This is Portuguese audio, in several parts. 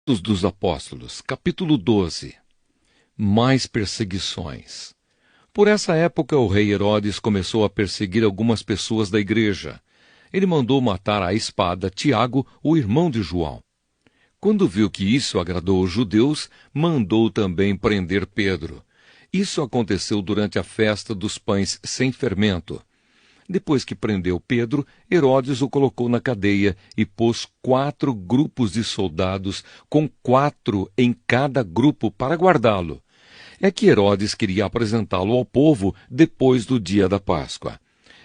Atos dos Apóstolos, capítulo 12. Mais perseguições. Por essa época, o rei Herodes começou a perseguir algumas pessoas da igreja. Ele mandou matar à espada Tiago, o irmão de João. Quando viu que isso agradou os judeus, mandou também prender Pedro. Isso aconteceu durante a festa dos pães sem fermento. Depois que prendeu Pedro, Herodes o colocou na cadeia e pôs 4 grupos de soldados, com 4 em cada grupo, para guardá-lo. É que Herodes queria apresentá-lo ao povo depois do dia da Páscoa.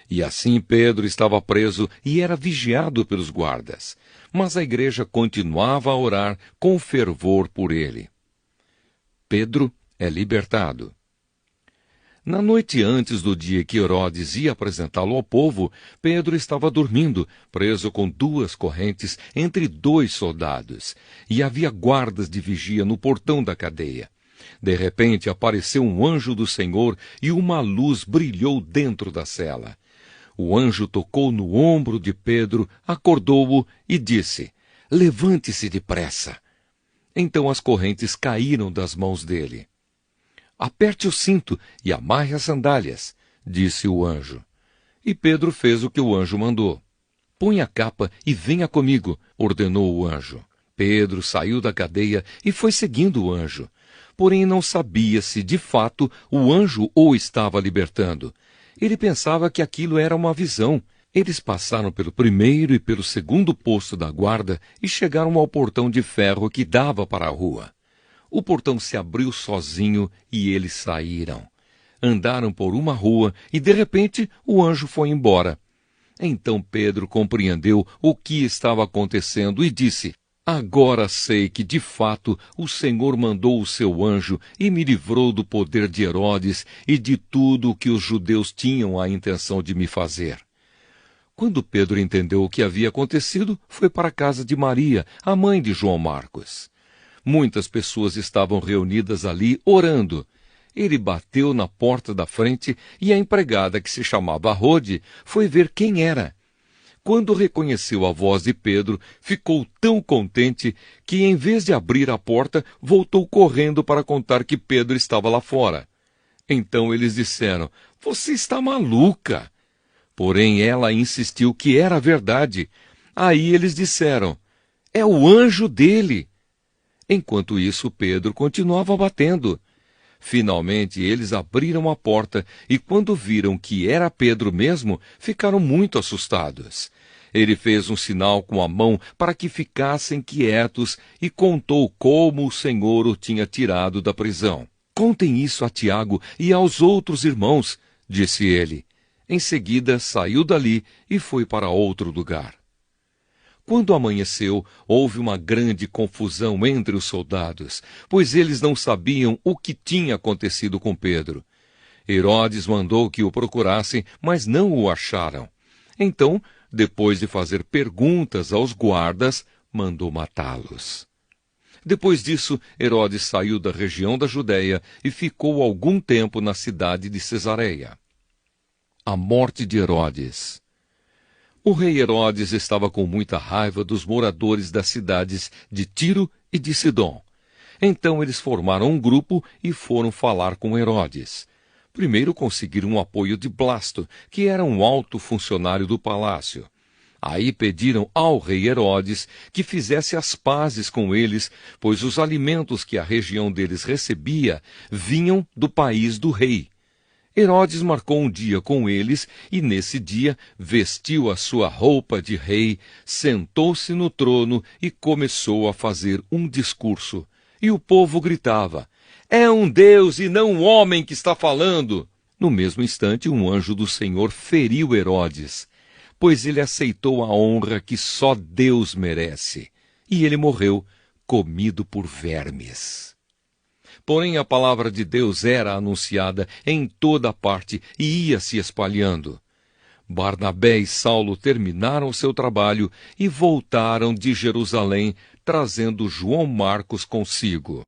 E assim Pedro estava preso e era vigiado pelos guardas. Mas a igreja continuava a orar com fervor por ele. Pedro é libertado. Na noite antes do dia que Herodes ia apresentá-lo ao povo, Pedro estava dormindo, preso com 2 correntes entre 2 soldados, e havia guardas de vigia no portão da cadeia. De repente apareceu um anjo do Senhor e uma luz brilhou dentro da cela. O anjo tocou no ombro de Pedro, acordou-o e disse: "Levante-se depressa." Então as correntes caíram das mãos dele. "Aperte o cinto e amarre as sandálias", disse o anjo. E Pedro fez o que o anjo mandou. "Põe a capa e venha comigo", ordenou o anjo. Pedro saiu da cadeia e foi seguindo o anjo. Porém não sabia se, de fato, o anjo o estava libertando. Ele pensava que aquilo era uma visão. Eles passaram pelo primeiro e pelo segundo posto da guarda e chegaram ao portão de ferro que dava para a rua. O portão se abriu sozinho e eles saíram. Andaram por uma rua e, de repente, o anjo foi embora. Então Pedro compreendeu o que estava acontecendo e disse: "Agora sei que, de fato, o Senhor mandou o seu anjo e me livrou do poder de Herodes e de tudo o que os judeus tinham a intenção de me fazer." Quando Pedro entendeu o que havia acontecido, foi para a casa de Maria, a mãe de João Marcos. Muitas pessoas estavam reunidas ali orando. Ele bateu na porta da frente e a empregada, que se chamava Rode, foi ver quem era. Quando reconheceu a voz de Pedro, ficou tão contente que, em vez de abrir a porta, voltou correndo para contar que Pedro estava lá fora. Então eles disseram: "Você está maluca!" Porém ela insistiu que era verdade. Aí eles disseram: "É o anjo dele." Enquanto isso, Pedro continuava batendo. Finalmente, eles abriram a porta e, quando viram que era Pedro mesmo, ficaram muito assustados. Ele fez um sinal com a mão para que ficassem quietos e contou como o Senhor o tinha tirado da prisão. "Contem isso a Tiago e aos outros irmãos", disse ele. Em seguida, saiu dali e foi para outro lugar. Quando amanheceu, houve uma grande confusão entre os soldados, pois eles não sabiam o que tinha acontecido com Pedro. Herodes mandou que o procurassem, mas não o acharam. Então, depois de fazer perguntas aos guardas, mandou matá-los. Depois disso, Herodes saiu da região da Judéia e ficou algum tempo na cidade de Cesareia. A morte de Herodes. O rei Herodes estava com muita raiva dos moradores das cidades de Tiro e de Sidom. Então eles formaram um grupo e foram falar com Herodes. Primeiro conseguiram o apoio de Blasto, que era um alto funcionário do palácio. Aí pediram ao rei Herodes que fizesse as pazes com eles, pois os alimentos que a região deles recebia vinham do país do rei. Herodes marcou um dia com eles e, nesse dia, vestiu a sua roupa de rei, sentou-se no trono e começou a fazer um discurso. E o povo gritava: "É um Deus e não um homem que está falando!" No mesmo instante, um anjo do Senhor feriu Herodes, pois ele aceitou a honra que só Deus merece. E ele morreu, comido por vermes. Porém, a palavra de Deus era anunciada em toda parte e ia se espalhando. Barnabé e Saulo terminaram seu trabalho e voltaram de Jerusalém, trazendo João Marcos consigo.